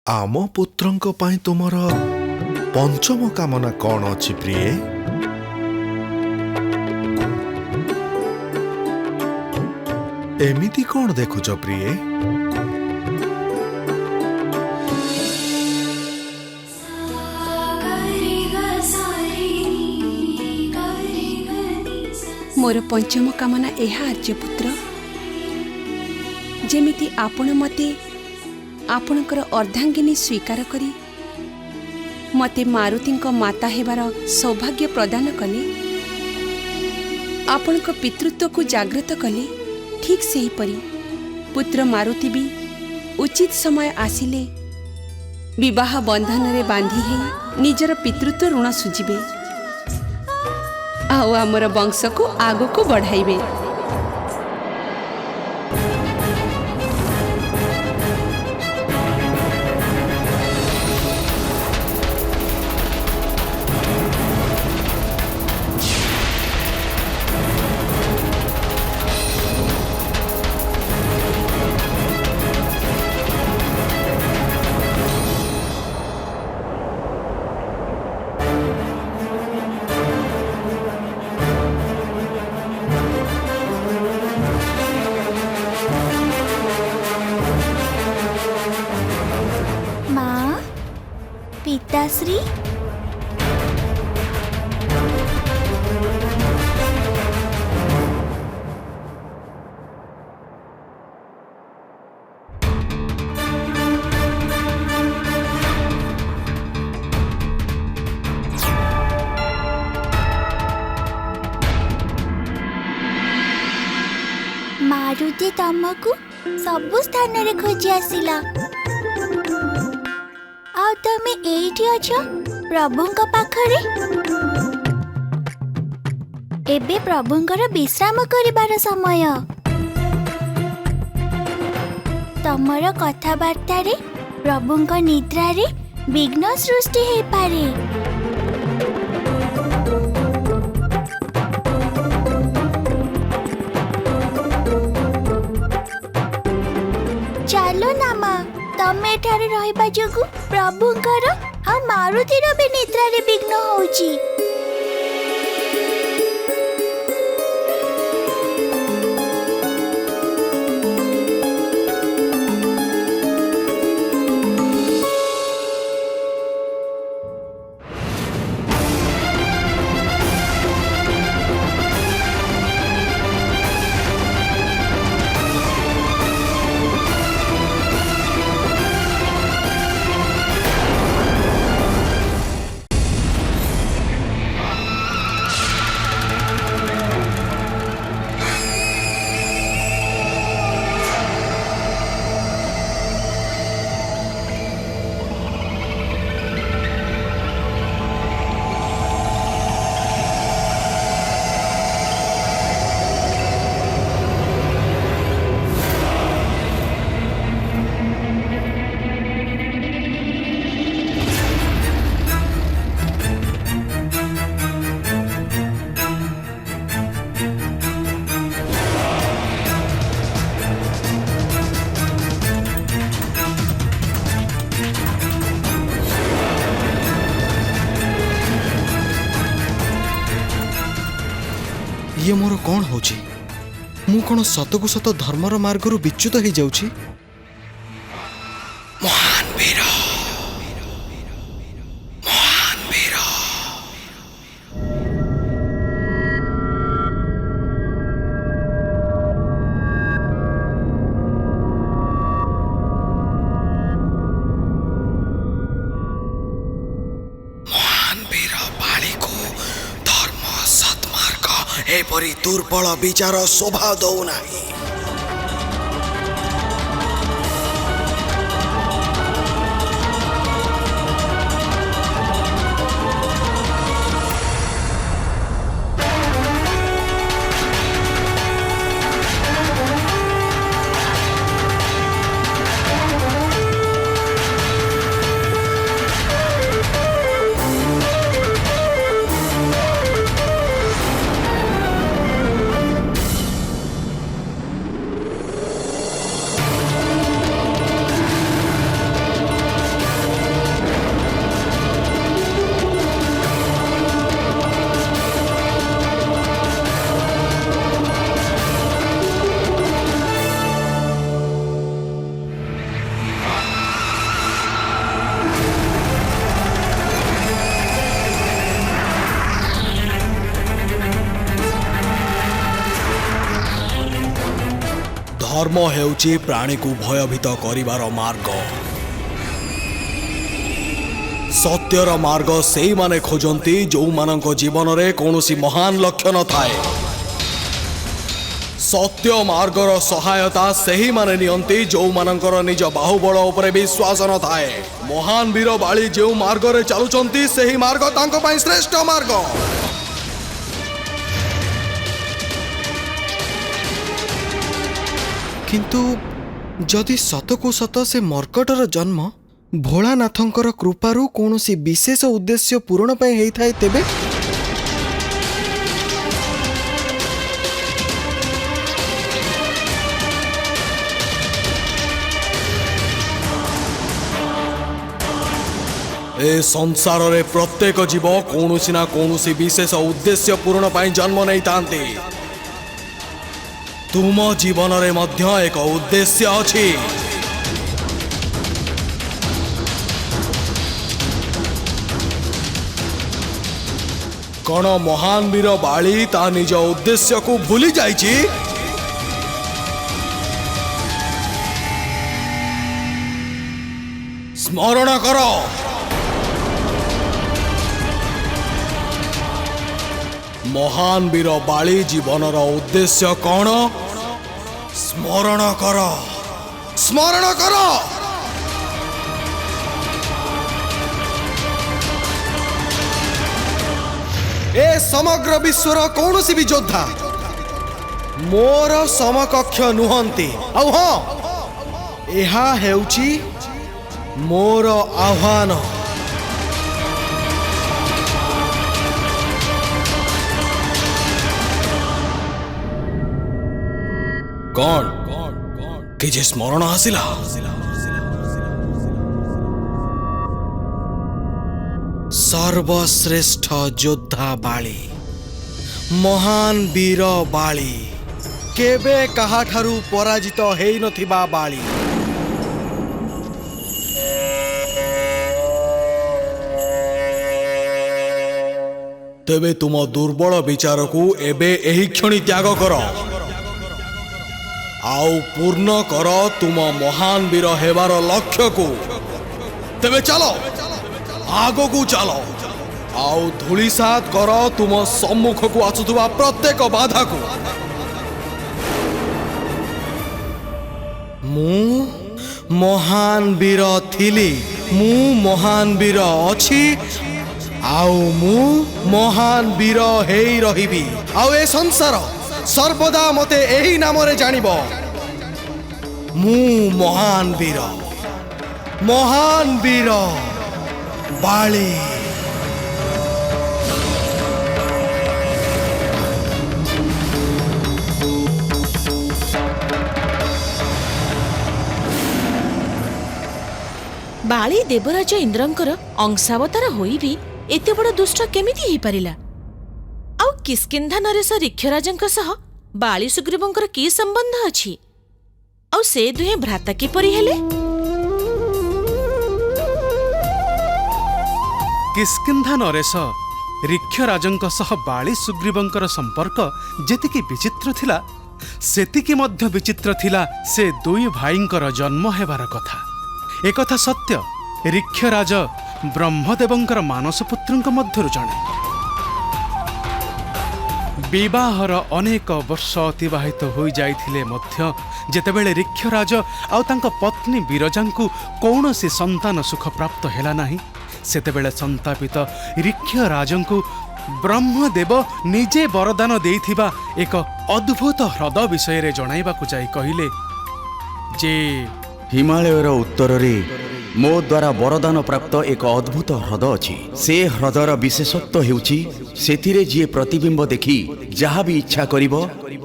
आम पुत्रंक पाई तुमर पंचम कामना कौन अछि प्रिय? एमिति कौन देखुच प्रिय? मोर पंचम कामना एहा आर्यपुत्र, जेमिति आपण मते आपणकर अर्धांगिनी स्वीकार करी मते मारुतिंक माता हेबार सौभाग्य प्रदान कले, आपणक पितृत्व को जागृत कले, ठीक सेही परी पुत्र मारुति भी उचित समय आसिले विवाह बंधन रे बांधी है निजर पितृत्व ऋण सुझिबे आउ आमर वंश को आगो को बढ़ाइबे। पिताश्री, मारुति तमको सबु स्थान रे खोजी आसिला। आउ तमे एठी अछ प्रभुंक पाखरे। एबे प्रभुंकर विश्राम करिबार समय। तमर कथाबार्ता रे प्रभुंक निद्रा रे विघ्न सृष्टि हे पारे। चलो ना माँ, तमे एठारे रहिबा जोगु प्रभुंकर आ मारुतिर भी निद्रा रे विघ्न होउची। ये मोर कौन होची? मु कौन सतकु सत धर्मर मार्गरु विच्युत हो जाउची? महान वीर, महान वीर। महान वीर बाली को धर्म सत्मार्ग एपरी दुर्बल विचार शोभा दौ नाही। धर्म हेउची प्राणी को भयभीत करिवार मार्ग। सत्यर मार्ग सेई माने खोजंती जो मानक जीवन रे कौनसी महान लक्ष्य न थाए। सत्य मार्गर सहायता सेही माने नियंती जो मानकर निज बाहुबल उपरे विश्वास न थाए। महान वीर बाली जो मार्ग रे चलुचंती सेही मार्ग तांको पई श्रेष्ठ मार्ग। किंतु जदि सतकु सत से मर्कटर जन्म भोलानाथंकर कृपारू कौनसी विशेष उद्देश्य पूरण पई हेइथाय तेबे ए संसार रे प्रत्येक जीव कौनसी ना कौनसी विशेष उद्देश्य पूर्ण पाई जन्म नहीं तांती। तुम जीवन रे मध्य एक उद्देश्य अछि। कौन महान वीर बाली ता निज उद्देश्य को भूली जाइछि। स्मरण करो। महान वीर बाली जीवनर उद्देश्य कौन स्मरण कर। स्मरण कर। ए समग्र विश्वर कौनसी भी योद्धा मोर समकक्ष नुहंती। आउ हाँ एहा हेउची मोर आह्वान। कौन किछि स्मरण आसिला। सर्वश्रेष्ठ योद्धा बाली महान वीर बाली केबे काहाठारू पराजित हेई नथिबा बाली। तेबे तुम दुर्बल विचार को एबे एही क्षणी त्याग कर। आउ पूर्ण कर तुम महान वीर हेबार लक्ष्य को। तेबे चलो आगो को चलो। आउ धूलिसात कर तुम सम्मुख को आसुथुवा प्रत्येक बाधा को। मु महान वीर थिली मु महान वीर अछि आउ मु महान वीर हेई रहिबी। आउ ए संसार सर्वदा मते एही नाम रे जानिब मु महान वीर बाली। बाली देवराज इंद्रंकर अंशावतार होई भी एते बड़ दुष्ट केमिति हेई परिला। आउ किष्किंधा नरेश ऋक्षराजंक सह बाली सुग्रीवंकर की संबंध अछि। आउ से दुहे भ्राता किपरि हेले। किष्किंधा नरेश ऋक्षराजंक सह बाली सुग्रीवंकर संपर्क जेतिकी विचित्र थिला सेतिकी मध्य विचित्र थिला से दुई भाईंकर जन्म हेबार कथा। एकथा सत्य ऋक्षराज ब्रह्मदेवंकर मानसपुत्रंक मध्यरु जणे। विवाहर अनेक वर्ष अतिबाहित हो जाइथिले मध्य जेतेबेले ऋक्षराज आउ तांक पत्नी विरजांकु कौनसी संतान सुख प्राप्त हेला नाही सेतेबेले संतापित ऋक्षराजंकु ब्रह्मदेव निजे वरदान देइथिबा एक अद्भुत ह्रद विषय रे जणाइबाकु जाई कहिले जे हिमालयर उत्तर रे मो द्वारा वरदान प्राप्त एक अद्भुत ह्रद अछि। से ह्रदर विशेषत्व हेउछि सेथिरे जे प्रतिबिंब देखि जहा भी इच्छा करिब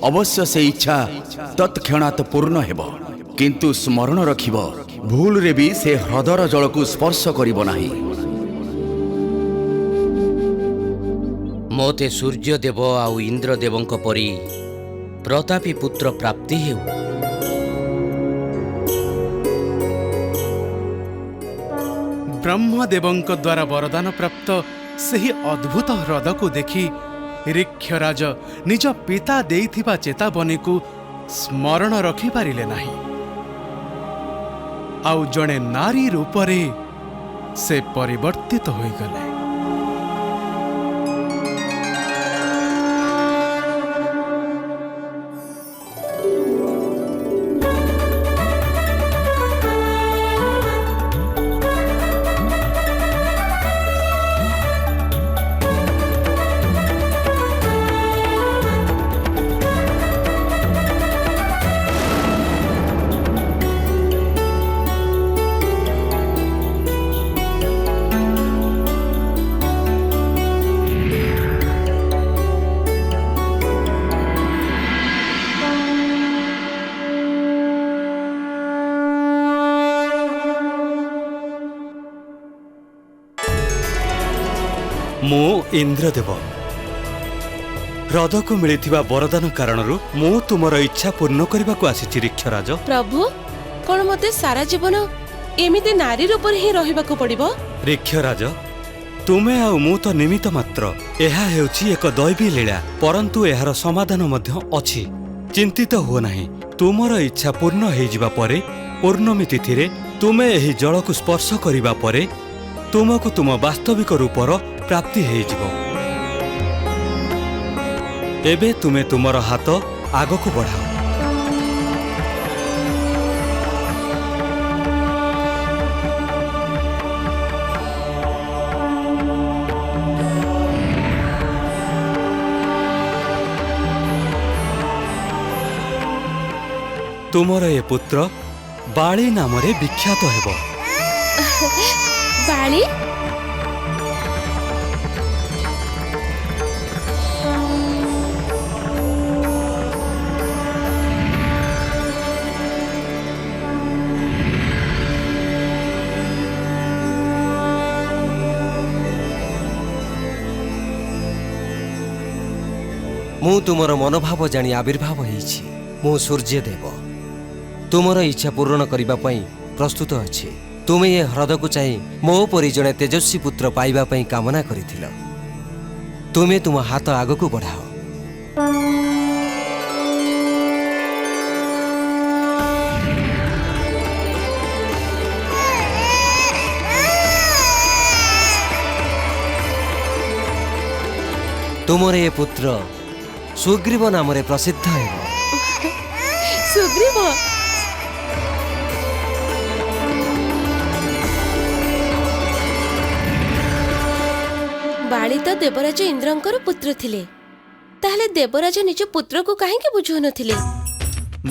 अवश्य से इच्छा तत्क्षणात पूर्ण हेब। किंतु स्मरण रखिब भूल रे भी से ह्रदर जल को स्पर्श करिब नाही। मोते सूर्यदेव आउ इंद्रदेवंक परी प्रतापी पुत्र प्राप्ति हेउ। ब्रह्मदेवंक द्वारा वरदान प्राप्त सही अद्भुत ह्रद को देखि ऋक्षराज निज पिता देइथिबा चेतावनी को ସ୍ମରଣ ରଖିପାରିଲେ ନାହିଁ। ଆଉ ଜଣେ ନାରୀ ରୂପରେ ସେ ପରିବର୍ତ୍ତିତ ହୋଇଗଲେ। ମୁଁ ଇନ୍ଦ୍ରଦେବ ହ୍ରଦକୁ ମିଳିଥିବା ବରଦାନ କାରଣରୁ ମୁଁ ତୁମର ଇଚ୍ଛା ପୂର୍ଣ୍ଣ କରିବାକୁ ଆସିଛି ରିକ୍ଷରାଜ। ପ୍ରଭୁ, କଣ ମତେ ସାରା ଜୀବନ ଏମିତି ନାରୀ ରୂପରେ ହିଁ ରହିବାକୁ ପଡିବ? ରିକ୍ଷରାଜ, ତୁମେ ଆଉ ମୁଁ ତ ନିମିତ୍ତ ମାତ୍ର। ଏହା ହେଉଛି ଏକ ଦୈବୀ ଲୀଳା, ପରନ୍ତୁ ଏହାର ସମାଧାନ ମଧ୍ୟ ଅଛି। ଚିନ୍ତିତ ହୁଅ ନାହିଁ। ତୁମର ଇଚ୍ଛା ପୂର୍ଣ୍ଣ ହେଇଯିବା ପରେ ପୂର୍ଣ୍ଣମୀ ତିଥିରେ ତୁମେ ଏହି ଜଳକୁ ସ୍ପର୍ଶ କରିବା ପରେ ତୁମକୁ ତୁମ ବାସ୍ତବିକ ରୂପର ପ୍ରାପ୍ତି ହେଇଯିବ। ଏବେ ତୁମେ ତୁମର ହାତ ଆଗକୁ ବଢ଼ାଅ। ତୁମର ଏ ପୁତ୍ର ବାଳି ନାମରେ ବିଖ୍ୟାତ ହେବ। ବାଳି? ମୁଁ ତୁମର ମନୋଭାବ ଜାଣି ଆବିର୍ଭାବ ହେଇଛି। ମୁଁ ସୂର୍ଯ୍ୟଦେବ ତୁମର ଇଚ୍ଛା ପୂରଣ କରିବା ପାଇଁ ପ୍ରସ୍ତୁତ ଅଛି। ତୁମେ ଏ ହ୍ରଦକୁ ଚାହିଁ ମୋ ପରି ଜଣେ ତେଜସ୍ୱୀ ପୁତ୍ର ପାଇବା ପାଇଁ କାମନା କରିଥିଲ। ତୁମେ ତୁମ ହାତ ଆଗକୁ ବଢ଼ାଅ। ତୁମର ଏ ପୁତ୍ର ସୁଗ୍ରୀବ ନାମରେ ପ୍ରସିଦ୍ଧ ହେବ। ସୁଗ୍ରୀବ? ବାଳି ତ ଦେବରାଜ ଇନ୍ଦ୍ରଙ୍କର ପୁତ୍ର ଥିଲେ। ତାହେଲେ ଦେବରାଜ ନିଜ ପୁତ୍ରକୁ କାହିଁକି ବୁଝୁନଥିଲେ?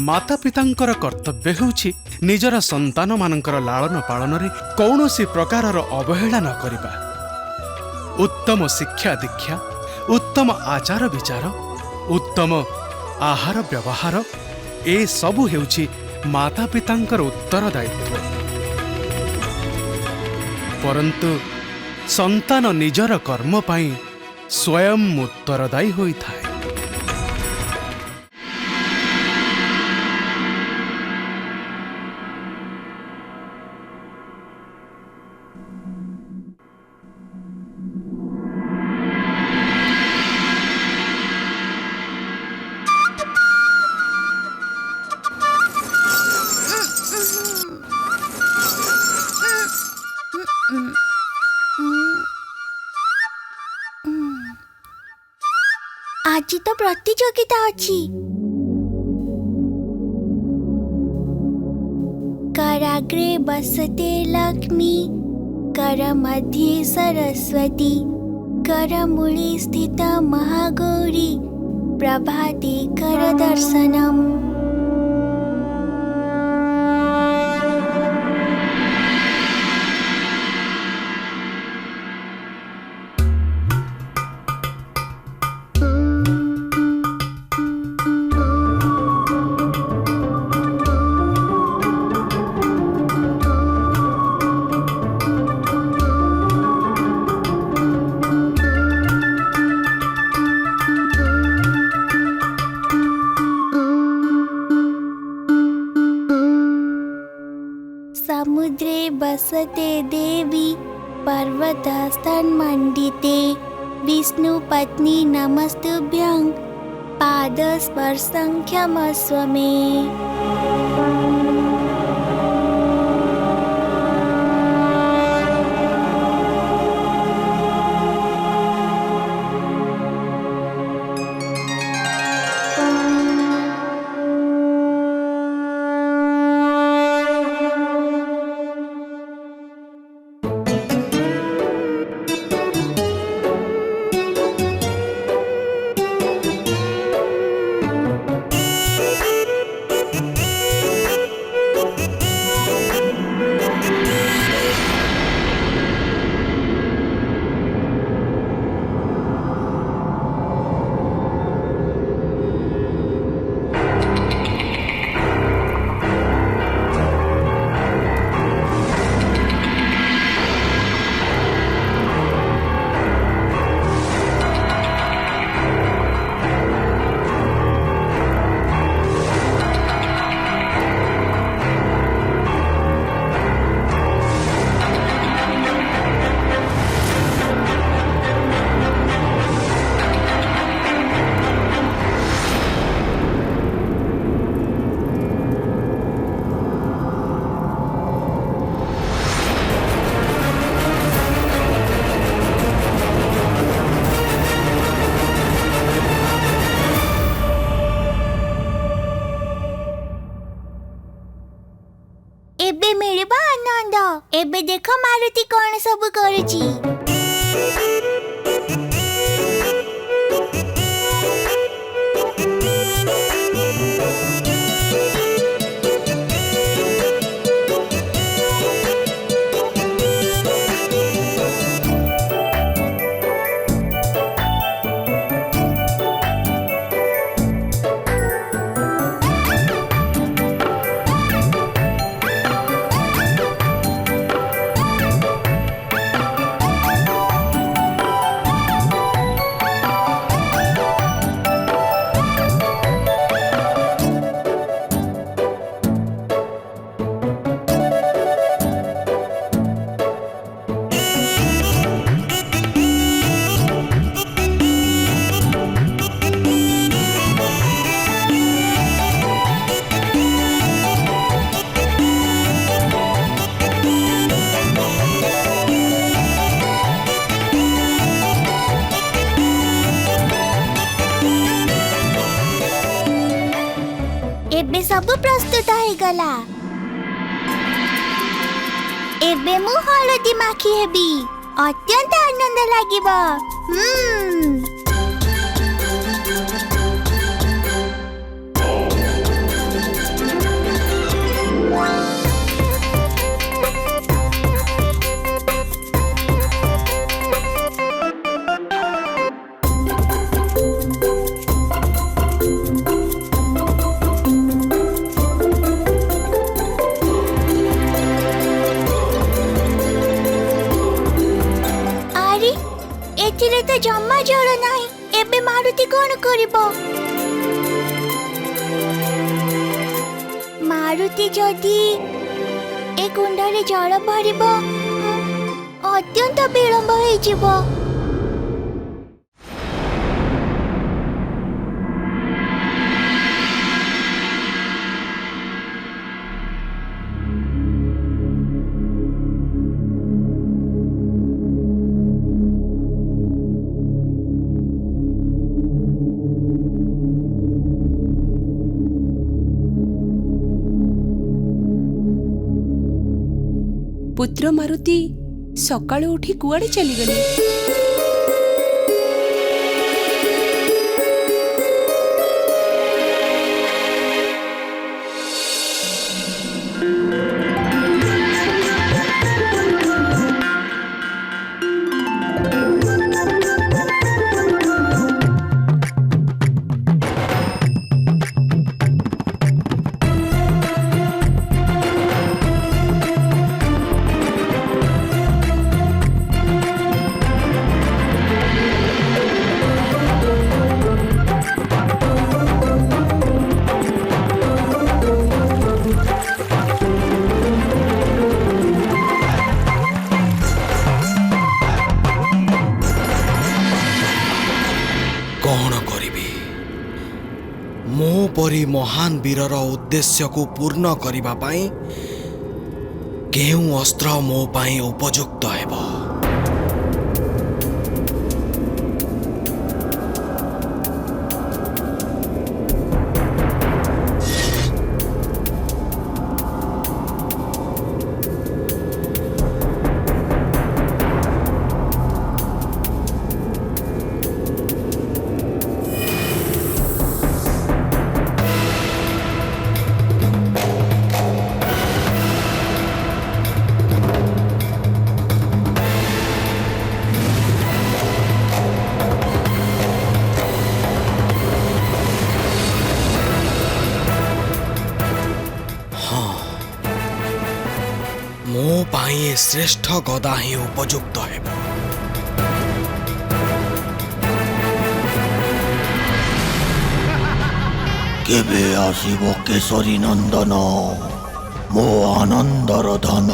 ମାତା ପିତାଙ୍କର କର୍ତ୍ତବ୍ୟ ହେଉଛି ନିଜର ସନ୍ତାନମାନଙ୍କର ଲାଳନ ପାଳନରେ କୌଣସି ପ୍ରକାରର ଅବହେଳା ନ କରିବା। ଉତ୍ତମ ଶିକ୍ଷା ଦୀକ୍ଷା, ଉତ୍ତମ ଆଚାର ବିଚାର, ଉତ୍ତମ ଆହାର ବ୍ୟବହାର, ଏ ସବୁ ହେଉଛି ମାତା ପିତାଙ୍କର ଉତ୍ତରଦାୟିତ୍ୱ। ପରନ୍ତୁ ସନ୍ତାନ ନିଜର କର୍ମ ପାଇଁ ସ୍ୱୟଂ ଉତ୍ତରଦାୟୀ ହୋଇଥାଏ। ଆଜି ତ ପ୍ରତିଯୋଗିତା ଅଛି। କରାଗ୍ରେ ବସତେ ଲକ୍ଷ୍ମୀ, କର ମଧ୍ୟେ ସରସ୍ୱତୀ, କର ମୂଳେ ସ୍ଥିତ ମହାଗୌରୀ, ପ୍ରଭାତେ କର ଦର୍ଶନମ୍। समुद्रे बसते देवी, पर्वतस्तन्मण्डिते, विष्णुपत्नी नमस्तुभ्यं, पादस्पर्शं क्षमस्व मे। एबे मिलिबा आनंद। एबे देखो मारुति कौन सब करुची। एबे सब प्रस्तुत हो गला। एबे मु हळदी माखी हेबी। अत्यंत आनंद लागिबो। एथिरे तो जम्मा जल नाही। एबे मारुति कोन करिबो? मारुति जदि ए कुंडले जल भरिबो अत्यंत विलंब होई जिवो। पुत्र मारुति सकाळु उठी कुआडे चलीगले। ଏହି ମହାନ ବୀରର ଉଦ୍ଦେଶ୍ୟକୁ ପୂର୍ଣ୍ଣ କରିବା ପାଇଁ କେଉଁ ଅସ୍ତ୍ର ମୋ ପାଇଁ ଉପଯୁକ୍ତ ହେବ? ମୋ ପାଇଁ ଏ ଶ୍ରେଷ୍ଠ ଗଦା ହିଁ ଉପଯୁକ୍ତ ହେବ। କେବେ ଆସିବ କେଶରୀ ନନ୍ଦନ ମୋ ଆନନ୍ଦର ଧନ?